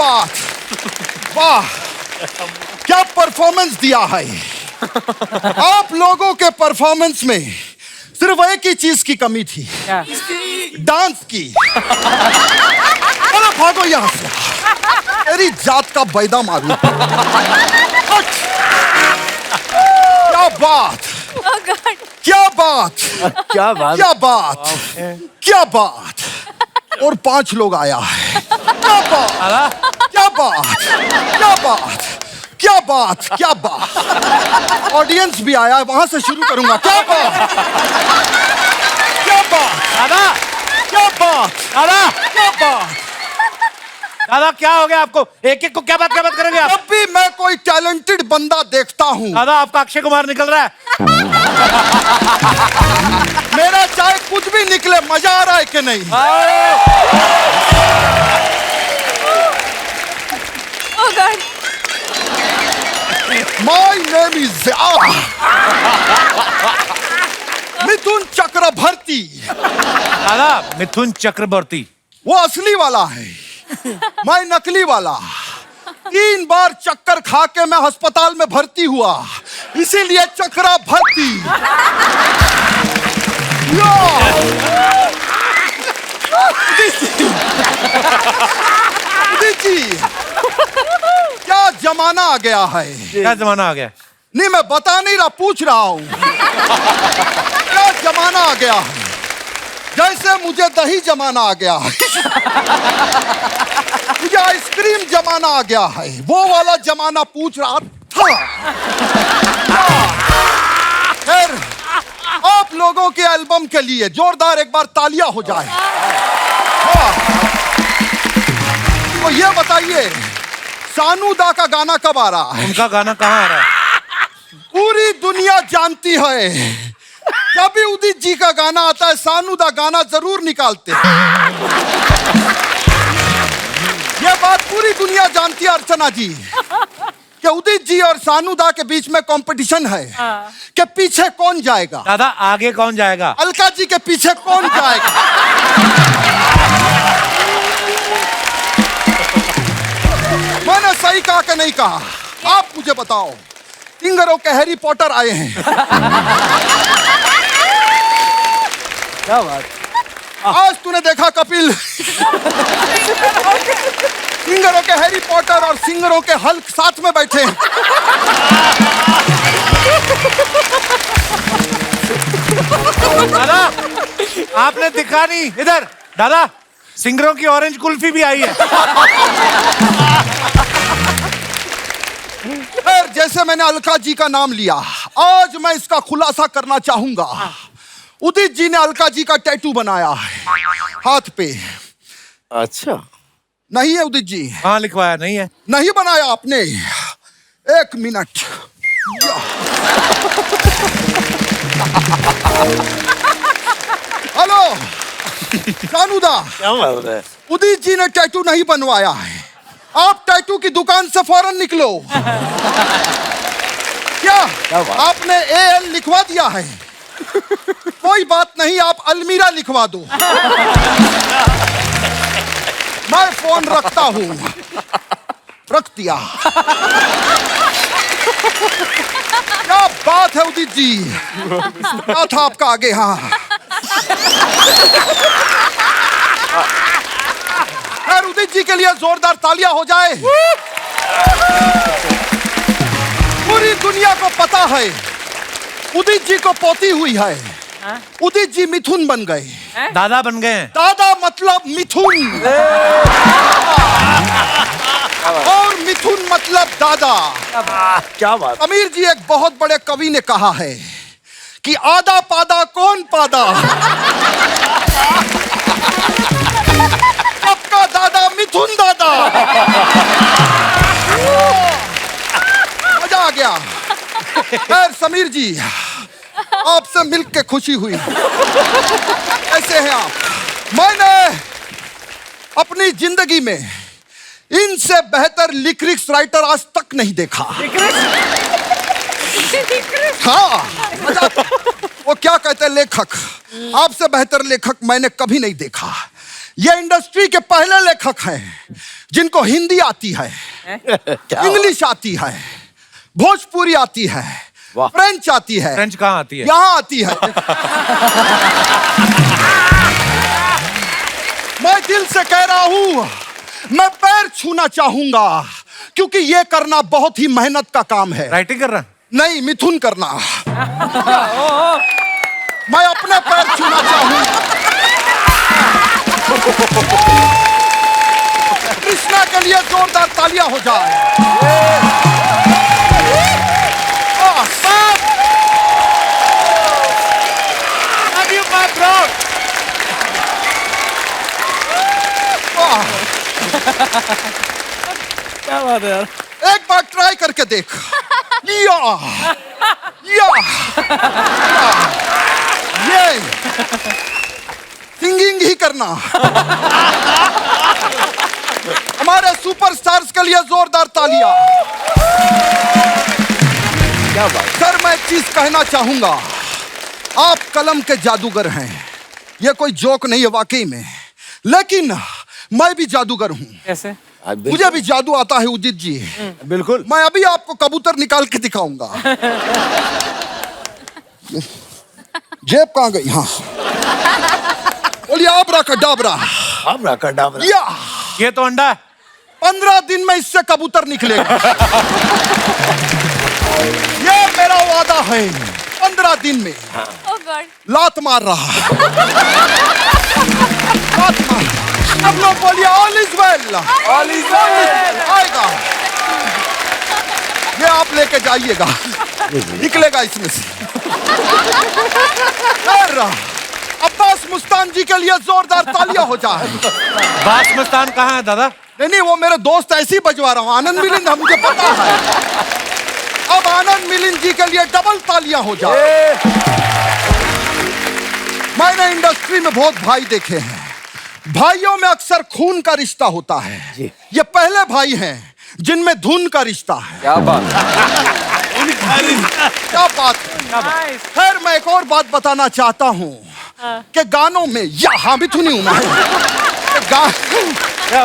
बात, वाह क्या परफॉर्मेंस दिया है। आप लोगों के परफॉर्मेंस में सिर्फ एक ही चीज की कमी थी, डांस की। चलो भागो यहां से, तेरी जात का बैदा मारू। क्या बात, क्या बात, क्या बात, क्या बात, क्या बात। और 5 लोग आया है। क्या बात, क्या बात, क्या बात, क्या बात, क्या बात। ऑडियंस भी आया है, वहां से शुरू करूंगा। क्या बात, क्या बात, दादा, क्या बात, दादा, क्या बात। दादा क्या हो गया आपको? एक एक को क्या बात करेंगे आप? जब भी मैं कोई टैलेंटेड बंदा देखता हूँ, दादा आपका अक्षय कुमार निकल रहा है। मेरा चाहे कुछ भी निकले, मजा आ रहा है कि नहीं? Oh God. My name is Mithun Chakraborty. दादा मिथुन चक्रवर्ती वो असली वाला है, मैं नकली वाला। 3 बार चक्कर खा के मैं अस्पताल में भर्ती हुआ, इसीलिए चक्रा भर्ती। जी क्या जमाना आ गया है। क्या जमाना आ गया? नहीं मैं बता नहीं रहा, पूछ रहा हूं। क्या जमाना आ गया है, जैसे मुझे दही जमाना आ गया है, मुझे आइसक्रीम जमाना आ गया है, वो वाला जमाना पूछ रहा था। फिर आप लोगों के एल्बम के लिए जोरदार एक बार तालियां हो जाए। तो ये बताइए, सानू दा का गाना कब आ रहा है? उनका गाना कहाँ आ रहा है? पूरी दुनिया जानती है, जब भी उदित जी का गाना आता है, सानू दा गाना जरूर निकालते हैं। ये बात पूरी दुनिया जानती है अर्चना जी, कि उदित जी और सानू दा के बीच में कंपटीशन है कि पीछे कौन जाएगा। दादा आगे कौन जाएगा? अलका जी के पीछे कौन जाएगा। मैंने सही कहा कि नहीं कहा, आप मुझे बताओ। सिंगरों के हैरी पॉटर आए हैं। क्या बात। आज तूने देखा कपिल, सिंगरों के हैरी पॉटर और सिंगरों के हल्क साथ में बैठे हैं। दादा आपने दिखा नहीं इधर। दादा सिंगरों की ऑरेंज कुल्फी भी आई है। फिर जैसे मैंने अलका जी का नाम लिया, आज मैं इसका खुलासा करना चाहूंगा। उदित जी ने अलका जी का टैटू बनाया है हाथ पे। अच्छा नहीं है उदित जी? हाँ लिखवाया नहीं है। नहीं बनाया आपने? 1 मिनट। हेलो सानूदा, क्या बात है? उदित जी ने टैटू नहीं बनवाया है। आप टैटू की दुकान से फौरन निकलो। क्या आपने AL लिखवा दिया है? कोई बात नहीं, आप अलमीरा लिखवा दो। मैं फोन रखता हूं। रख दिया। क्या बात है उदित जी, क्या था आपका आगे? हाँ यार, उदित जी के लिए जोरदार तालियां हो जाए। पूरी दुनिया को पता है उदित जी को पोती हुई है। उदित जी मिथुन बन गए, दादा बन गए हैं। दादा मतलब मिथुन, और मिथुन मतलब दादा। क्या बात। अमीर जी एक बहुत बड़े कवि ने कहा है कि आधा पादा कौन पादा, सबका दादा मिथुन दादा। मजा आ गया। खैर समीर जी, आपसे मिलकर खुशी हुई। कैसे हैं आप? मैंने अपनी जिंदगी में इनसे बेहतर लिरिक्स राइटर आज तक नहीं देखा। हाँ, वो क्या कहते हैं लेखक, आपसे बेहतर लेखक मैंने कभी नहीं देखा। ये इंडस्ट्री के पहले लेखक हैं जिनको हिंदी आती है, इंग्लिश आती है, भोजपुरी आती है, वाह। फ्रेंच आती है। फ्रेंच कहाँ आती है? यहां आती है। मैं दिल से कह रहा हूं, मैं पैर छूना चाहूंगा क्योंकि ये करना बहुत ही मेहनत का काम है। राइटिंग कर रहा? नहीं, मिथुन करना। मैं अपने पैर छूना चाहूंगा। कृष्णा के लिए जोरदार तालियां हो जाए। Love you, my bro. क्या बात है यार। एक बार ट्राई करके देख। या, या, ये सिंगिंग ही करना। हमारे सुपरस्टार्स के लिए जोरदार तालियां। क्या बात। सर, मैं एक चीज कहना चाहूंगा, आप कलम के जादूगर हैं। ये कोई जोक नहीं है वाकई में, लेकिन मैं भी जादूगर हूं। कैसे? मुझे भी जादू आता है उदित जी। बिल्कुल। मैं अभी आपको कबूतर निकाल के दिखाऊंगा। जेब कहाँ गई? हाँ, बोलिए आब्राकडाब्रा। आब्राकडाब्रा। या, ये तो अंडा है। 15 दिन में इससे कबूतर निकलेगा। ये मेरा वादा है। 15 दिन में Oh God. लात मार रहा। लात मार। अब लोग बोलिए all is well. All is well. आएगा, ये आप लेके जाइएगा, निकलेगा इसमें से। अब्बास मुस्तान जी के लिए जोरदार तालियां हो जाए। बास मस्तान कहाँ है दादा? नहीं, वो मेरे दोस्त ऐसे ही बजवा रहा हूँ। आनंद मिलिंद मुझे पता है। अब आनंद मिलिंद जी के लिए डबल तालियां हो जाए। मैंने इंडस्ट्री में बहुत भाई देखे हैं। भाइयों में अक्सर खून का रिश्ता होता है। ये पहले भाई हैं जिनमें धुन का रिश्ता है। क्या बात। क्या बात है। खैर, मैं एक और बात बताना चाहता हूँ कि गानों में यहाँ भी धुनी हूं क्या बात। क्या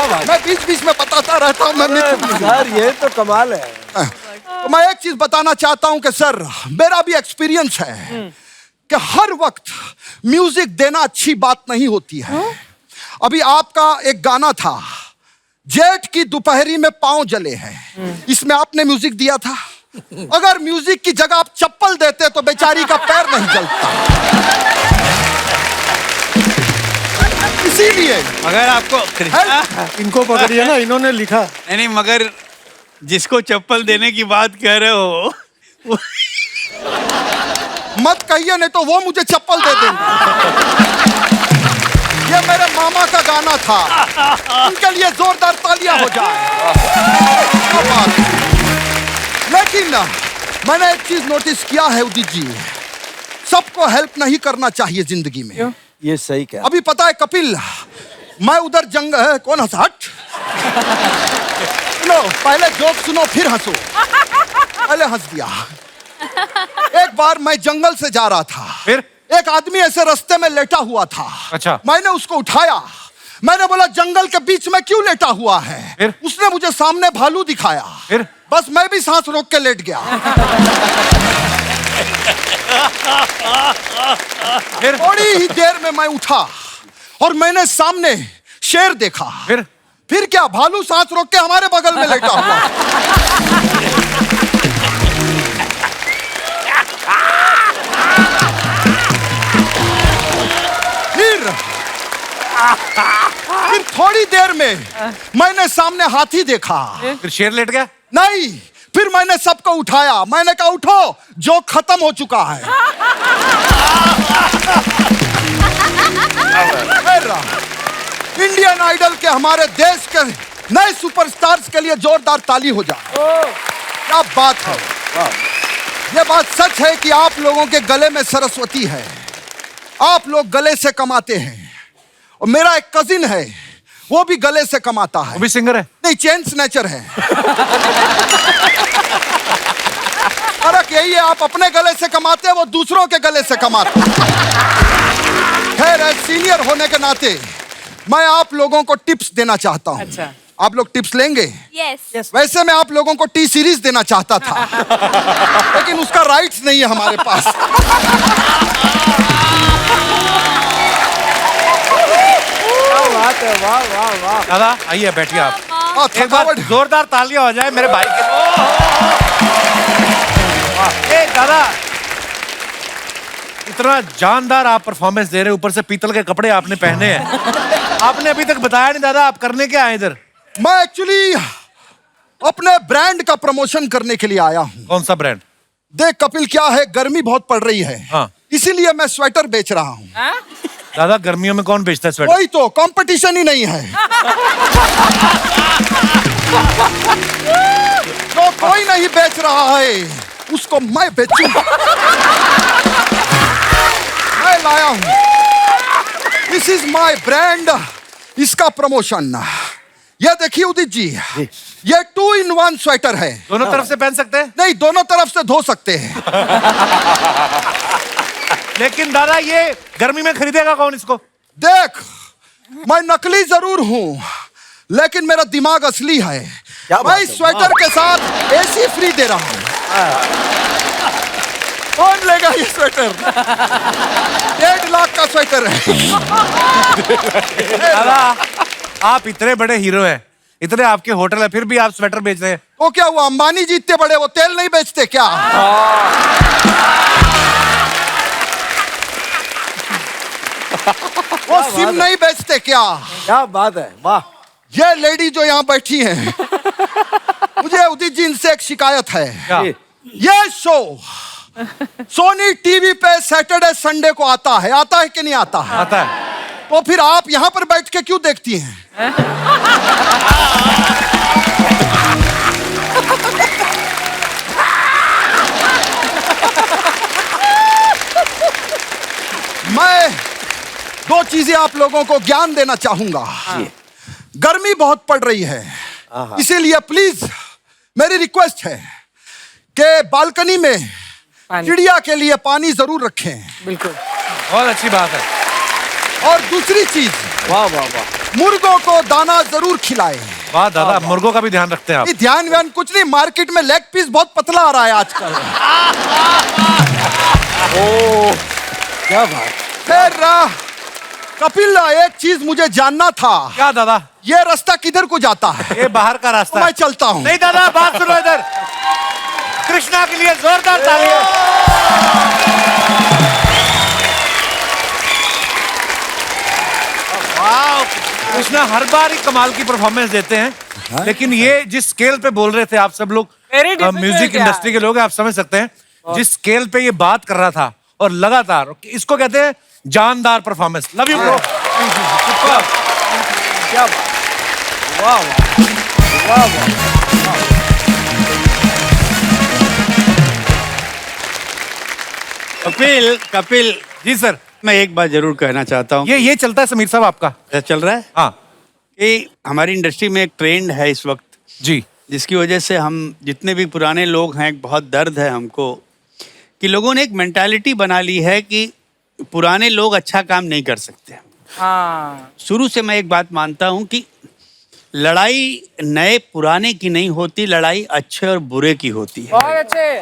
बात। मैं बीच बीच में बताता रहता हूँ। मैं मिथुन हूं। यार ये तो कमाल है। तो मैं एक चीज बताना चाहता हूं कि सर, मेरा भी एक्सपीरियंस है कि हर वक्त म्यूजिक देना अच्छी बात नहीं होती है। अभी आपका एक गाना था, जेठ की दोपहरी में पांव जले हैं, इसमें आपने म्यूजिक दिया था। अगर म्यूजिक की जगह आप चप्पल देते तो बेचारी का पैर नहीं जलता। इसीलिए अगर आपको इनको पकड़िए ना, इन्होंने लिखा। नहीं, मगर जिसको चप्पल देने की बात कह रहे हो मत कहिए, नहीं तो वो मुझे चप्पल दे देंगे। ये मेरे मामा का गाना था, उनके लिए जोरदार तालियां हो जाए। क्या बात है। लेकिन मैंने एक चीज नोटिस किया है उदित जी, सबको हेल्प नहीं करना चाहिए जिंदगी में। ये सही क्या। अभी पता है कपिल, मैं उधर जंग है, कौन हंसा? हट। सुनो, पहले जोक सुनो फिर हंसो। पहले हंस दिया। एक बार मैं जंगल से जा रहा था, फिर एक आदमी ऐसे रास्ते में लेटा हुआ था। अच्छा। मैंने उसको उठाया। मैंने बोला, जंगल के बीच में क्यों लेटा हुआ है? फिर? उसने मुझे सामने भालू दिखाया। फिर? बस मैं भी सांस रोक के लेट गया। फिर? थोड़ी ही देर में मैं उठा और मैंने सामने शेर देखा। फिर क्या, भालू सांस रोक के हमारे बगल में लेटा हुआ। फिर थोड़ी देर में मैंने सामने हाथी देखा। फिर शेर लेट गया? नहीं, फिर मैंने सबको उठाया। मैंने कहा, उठो, जो खत्म हो चुका है। इंडियन आइडल के हमारे देश के नए सुपरस्टार्स के लिए जोरदार ताली हो जाए। क्या बात है। ये बात सच है कि आप लोगों के गले में सरस्वती है। आप लोग गले से कमाते हैं। और मेरा एक कजिन है, वो भी गले से कमाता है। वो भी सिंगर है? नहीं, चेन स्नैचर है। फर्क यही है, आप अपने गले से कमाते हैं, वो दूसरों के गले से कमाते हैं। खैर सीनियर होने के नाते मैं आप लोगों को टिप्स देना चाहता हूँ। अच्छा। आप लोग टिप्स लेंगे? यस। वैसे मैं आप लोगों को टी सीरीज देना चाहता था लेकिन उसका राइट्स नहीं है हमारे पास। क्या बात है, वाह वाह वाह। दादा आइए बैठिए आप। एक बार थकावट जोरदार तालियां हो जाए मेरे भाई के लिए। ए दादा, इतना जानदार आप परफॉर्मेंस दे रहे हैं, ऊपर से पीतल के कपड़े आपने पहने हैं। आपने अभी तक बताया नहीं दादा, आप करने क्या आए इधर? मैं एक्चुअली अपने ब्रांड का प्रमोशन करने के लिए आया हूँ। कौन सा ब्रांड? देख कपिल, क्या है, गर्मी बहुत पड़ रही है। हाँ। इसीलिए मैं स्वेटर बेच रहा हूँ। दादा गर्मियों में कौन बेचता है स्वेटर? वही तो, कंपटीशन ही नहीं है। जो कोई नहीं बेच रहा है उसको मैं बेचूंगा। मैं लाया हूं, दिस इज माय ब्रांड, इसका प्रमोशन। ये देखिए उदित जी, ये 2 in 1 स्वेटर है। दोनों तरफ से पहन सकते हैं? नहीं, दोनों तरफ से धो सकते हैं। लेकिन दादा ये गर्मी में खरीदेगा कौन इसको? देख, मैं नकली जरूर हूं लेकिन मेरा दिमाग असली है। मैं इस स्वेटर के साथ एसी फ्री दे रहा हूं। कौन लेगा ये स्वेटर? 1.5 लाख का स्वेटर है। दादा आप इतने बड़े हीरो हैं, इतने आपके होटल है, फिर भी आप स्वेटर बेच रहे हैं। तो क्या हुआ, अंबानी जी इतने बड़े, वो तेल नहीं बेचते क्या? वो सिम नहीं बेचते क्या? क्या बात है, वाह। ये लेडी जो यहाँ बैठी है, मुझे उदित जी इनसे एक शिकायत है। क्या? ये शो सोनी टीवी पे सैटरडे संडे को आता है कि नहीं आता है? आता है। तो फिर आप यहाँ पर बैठ के क्यों देखती हैं? मैं 2 चीजें आप लोगों को ज्ञान देना चाहूंगा। गर्मी बहुत पड़ रही है, इसीलिए प्लीज मेरी रिक्वेस्ट है कि बालकनी में चिड़िया के लिए पानी जरूर रखें। बिल्कुल, बहुत अच्छी बात है। और दूसरी चीज, वाह वाह वाह। मुर्गों को दाना जरूर खिलाएं। वाह दादा, मुर्गों का भी ध्यान रखते हैं आप। ये ध्यान व्यान कुछ नहीं, मार्केट में लेग पीस बहुत पतला आ रहा है आजकल। ओ क्या बात। फिर कपिल, एक चीज मुझे जानना था। क्या दादा? ये रास्ता किधर को जाता है? ये बाहर का रास्ता मैं है। चलता हूँ। नहीं दादा, बात सुनो इधर। कृष्णा के लिए जोरदार तालियां। वाह, कृष्णा हर बार ही कमाल की परफॉर्मेंस देते हैं, लेकिन ये जिस स्केल पे बोल रहे थे आप सब लोग, Very difficult म्यूजिक यार। इंडस्ट्री के लोग हैं, आप समझ सकते हैं जिस स्केल पे ये बात कर रहा था और लगातार, इसको कहते हैं जानदार परफॉर्मेंस। Love you bro. क्या बात, वाह वाह वाह वाह। कपिल कपिल, जी सर। मैं एक बात जरूर कहना चाहता हूँ। ये चलता है समीर साहब आपका? ऐसा चल रहा है हाँ कि हमारी इंडस्ट्री में एक ट्रेंड है इस वक्त, जी। जिसकी वजह से हम जितने भी पुराने लोग हैं, बहुत दर्द है हमको कि लोगों ने एक मेंटालिटी बना ली है कि पुराने लोग अच्छा काम नहीं कर सकते। हाँ, शुरू से मैं एक बात मानता हूँ कि लड़ाई नए पुराने की नहीं होती, लड़ाई अच्छे और बुरे की होती है। बहुत अच्छे।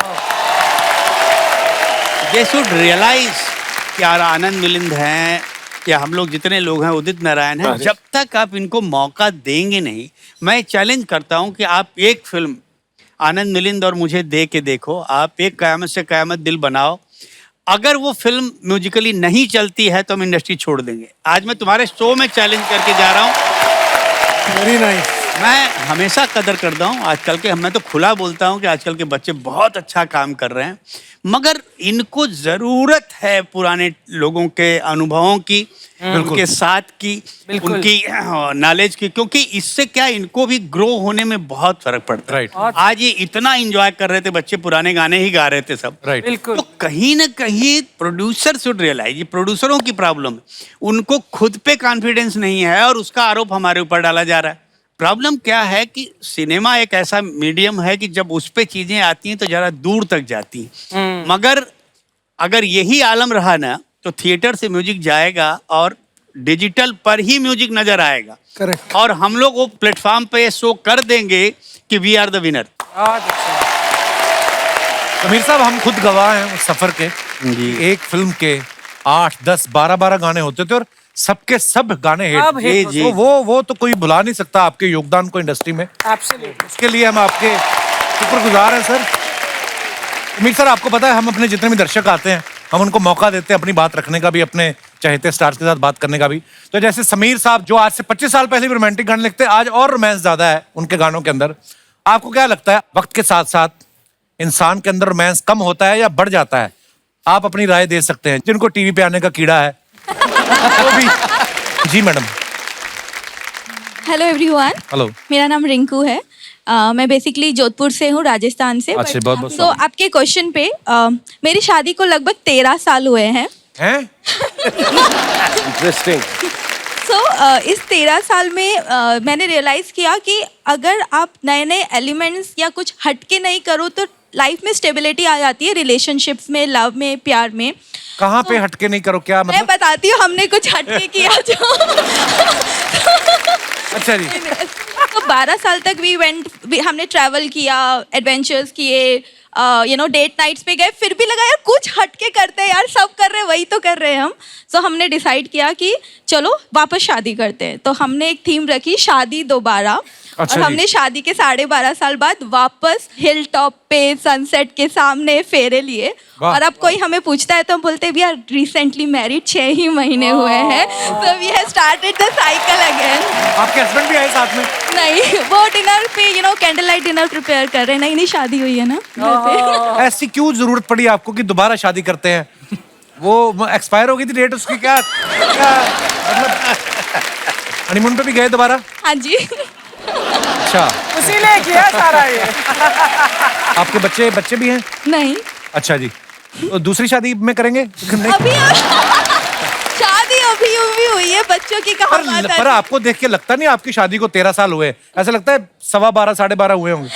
दे शुड रियलाइज कि यार आनंद मिलिंद हैं या हम लोग जितने लोग हैं, उदित नारायण हैं, जब तक आप इनको मौका देंगे नहीं, मैं चैलेंज करता हूं कि आप एक फिल्म आनंद मिलिंद और मुझे दे के देखो, आप एक कयामत से कयामत दिल बनाओ। अगर वो फिल्म म्यूजिकली नहीं चलती है तो हम इंडस्ट्री छोड़ देंगे। आज मैं तुम्हारे शो में चैलेंज करके जा रहा हूँ। Very nice. मैं हमेशा कदर करता हूँ आजकल के, मैं तो खुला बोलता हूँ कि आजकल के बच्चे बहुत अच्छा काम कर रहे हैं, मगर इनको जरूरत है पुराने लोगों के अनुभवों की, उनके साथ की, उनकी नॉलेज की, क्योंकि इससे क्या इनको भी ग्रो होने में बहुत फर्क पड़ता है। राइट। आज ये इतना एंजॉय कर रहे थे बच्चे, पुराने गाने ही गा रहे थे सब। राइट। बिल्कुल। तो कहीं ना कहीं प्रोड्यूसर शुड रियलाइज, ये प्रोड्यूसरों की प्रॉब्लम है, उनको खुद पे कॉन्फिडेंस नहीं है और उसका आरोप हमारे ऊपर डाला जा रहा है। प्रॉब्लम क्या है कि सिनेमा एक ऐसा मीडियम है कि जब उस पे चीजें आती हैं तो जरा दूर तक जाती हैं, मगर अगर यही आलम रहा ना तो थिएटर से म्यूजिक जाएगा और डिजिटल पर ही म्यूजिक नजर आएगा। करेक्ट। और हम लोग वो प्लेटफॉर्म पे शो कर देंगे कि we are the winner. Sameer साहब, हम खुद गवाह हैं उस सफर के। जी। एक फिल्म के 8, 10, 12 गाने होते थे और सबके सब गाने अब हिट। hit जी। तो वो तो कोई भुला नहीं सकता आपके योगदान को इंडस्ट्री में। एब्सोल्युटली। उसके लिए हम आपके शुक्रगुजार हैं सर। समीर सर, आपको पता है हम अपने जितने भी दर्शक आते हैं हम उनको मौका देते हैं अपनी बात रखने का भी, अपने चहेते स्टार्स के साथ बात करने का भी। तो जैसे समीर साहब जो आज से 25 साल पहले भी रोमांटिक गाने लिखते, आज और रोमांस ज्यादा है उनके गानों के अंदर। आपको क्या लगता है वक्त के साथ साथ इंसान के अंदर रोमांस कम होता है या बढ़ जाता है? आप अपनी राय दे सकते हैं, जिनको टीवी पे आने का कीड़ा है वो भी। जी मैडम। Hello everyone. हेलो। मेरा नाम रिंकू है। मैं बेसिकली जोधपुर से हूँ, राजस्थान से। अच्छा, बहुत बहुत तो आपके क्वेश्चन पे मेरी शादी को लगभग 13 साल हुए हैं। हैं? इंटरेस्टिंग। सो इस 13 साल में मैंने रियलाइज किया कि अगर आप नए नए एलिमेंट्स या कुछ हटके नहीं करो तो लाइफ में स्टेबिलिटी आ जाती है, रिलेशनशिप्स में, लव में, प्यार में। कहाँ पे हटके नहीं करो? क्या मैं मतलब? बताती हूँ हमने कुछ हटके किया जो अच्छा जी। तो 12 साल तक हमने ट्रैवल किया, एडवेंचर्स किए, डेट नाइट्स पे गए, फिर भी लगा यार कुछ हटके करते हैं यार, सब कर रहे हैं वही तो कर रहे हैं हम। सो हमने डिसाइड किया कि चलो वापस शादी करते हैं। तो हमने एक थीम रखी, शादी दोबारा। अच्छा और जी। हमने शादी के 12.5 साल बाद वापस हिल टॉप पे सनसेट के सामने फेरे लिए। वाह। और अब कोई हमें पूछता है तो हम बोलते हैं वी आर रिसेंटली मैरिड, 6 ही महीने हुए हैं। तो we have started the cycle again. आपके हस्बैंड भी आए साथ में? नहीं, वो डिनर पे कैंडल लाइट डिनर प्रिपेयर कर रहे हैं। नई नई शादी हुई है ना घर पे। ऐसी क्यों जरूरत पड़ी आपको कि दोबारा शादी करते हैं? वो एक्सपायर हो गई थी डेट उसकी? क्या मतलब हनीमून पे भी गए दोबारा? हाँ जी। अच्छा। उसी ने किया सारा ये। आपके बच्चे भी हैं? नहीं, अच्छा जी। तो दूसरी शादी में करेंगे? नहीं। अभी शादी अभी हुई है, बच्चों की कहाँ बात पर है। आपको देख के लगता नहीं आपकी शादी को 13 साल हुए? ऐसा लगता है 12.25, 12.5 हुए होंगे।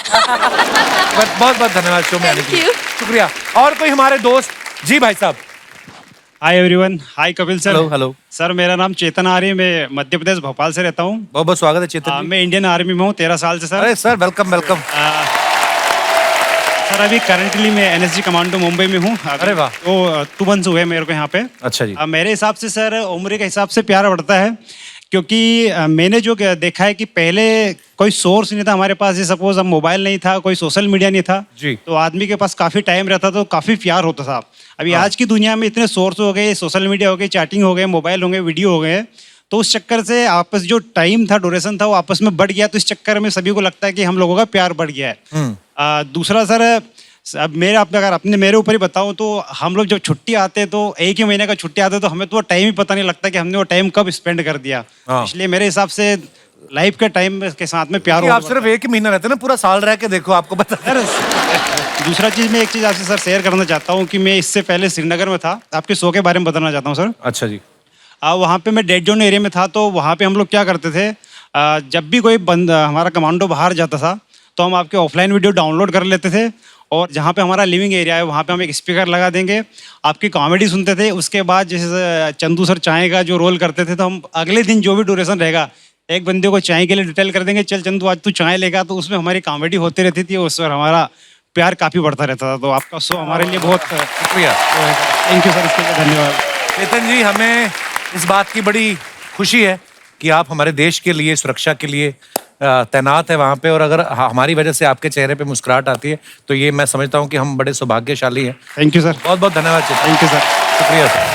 बहुत बहुत धन्यवाद शो में आने के लिए। Thank शुक्रिया। और कोई हमारे दोस्त? जी भाई साहब। Hi everyone. Hi Kapil sir. Hello hello. Sir मेरा नाम चेतन आर्य, मैं मध्य प्रदेश भोपाल से रहता हूँ। बहुत बहुत स्वागत है चेतन जी। मैं इंडियन आर्मी में हूँ 13 साल से सर। अरे सर वेलकम वेलकम। सर अभी करंटली मैं एनएसजी कमांडो मुंबई में हूँ। अरे वाह। तो 2 मंथ्स हुए मेरे को यहाँ पे। अच्छा जी। मेरे हिसाब से सर उम्र के हिसाब से प्यार बढ़ता है, क्योंकि मैंने जो देखा है कि पहले कोई सोर्स नहीं था हमारे पास। जैसे सपोज अब मोबाइल नहीं था, कोई सोशल मीडिया नहीं था जी। तो आदमी के पास काफ़ी टाइम रहता तो काफ़ी प्यार होता था। अभी आज की दुनिया में इतने सोर्स हो गए, सोशल मीडिया हो गए, चैटिंग हो गए, मोबाइल हो गए, वीडियो हो गए, तो उस चक्कर से आपस जो टाइम था, ड्यूरेशन था, वो आपस में बढ़ गया। तो इस चक्कर में सभी को लगता है कि हम लोगों का प्यार बढ़ गया है। दूसरा सर, अब मेरे ऊपर ही बताऊं तो हम लोग जब छुट्टी आते हैं तो 1 ही महीने का छुट्टी आते हैं तो हमें तो वो टाइम ही पता नहीं लगता कि हमने वो टाइम कब स्पेंड कर दिया। इसलिए मेरे हिसाब से लाइफ के टाइम के साथ में प्यार आप सिर्फ 1 ही महीना रहते ना, पूरा साल रह के देखो आपको पता है। दूसरा चीज मैं एक चीज आपसे सर शेयर करना चाहता हूँ कि मैं इससे पहले श्रीनगर में था। आपके शो के बारे में बताना चाहता हूँ सर। अच्छा जी। वहाँ पे मैं डेड जोन एरिया में था, तो वहाँ पे हम लोग क्या करते थे, जब भी कोई हमारा कमांडो बाहर जाता था तो हम आपके ऑफलाइन वीडियो डाउनलोड कर लेते थे, और जहाँ पे हमारा लिविंग एरिया है वहाँ पे हम एक स्पीकर लगा देंगे, आपकी कॉमेडी सुनते थे। उसके बाद जैसे चंदू सर चाय का जो रोल करते थे, तो हम अगले दिन जो भी ड्यूरेशन रहेगा एक बंदे को चाय के लिए डिटेल कर देंगे, चल चंदू आज तू चाय लेगा, तो उसमें हमारी कॉमेडी होती रहती थी, उस पर हमारा प्यार काफ़ी बढ़ता रहता था। तो आपका शो हमारे लिए बहुत शुक्रिया। थैंक यू सर, इसके लिए धन्यवाद। चेतन जी, हमें इस बात की बड़ी खुशी है कि आप हमारे देश के लिए, सुरक्षा के लिए तैनात है वहाँ पे, और अगर हमारी वजह से आपके चेहरे पे मुस्कुराहट आती है तो ये मैं समझता हूँ कि हम बड़े सौभाग्यशाली हैं। Thank you sir. बहुत बहुत धन्यवाद चेतन। Thank you sir. शुक्रिया सर।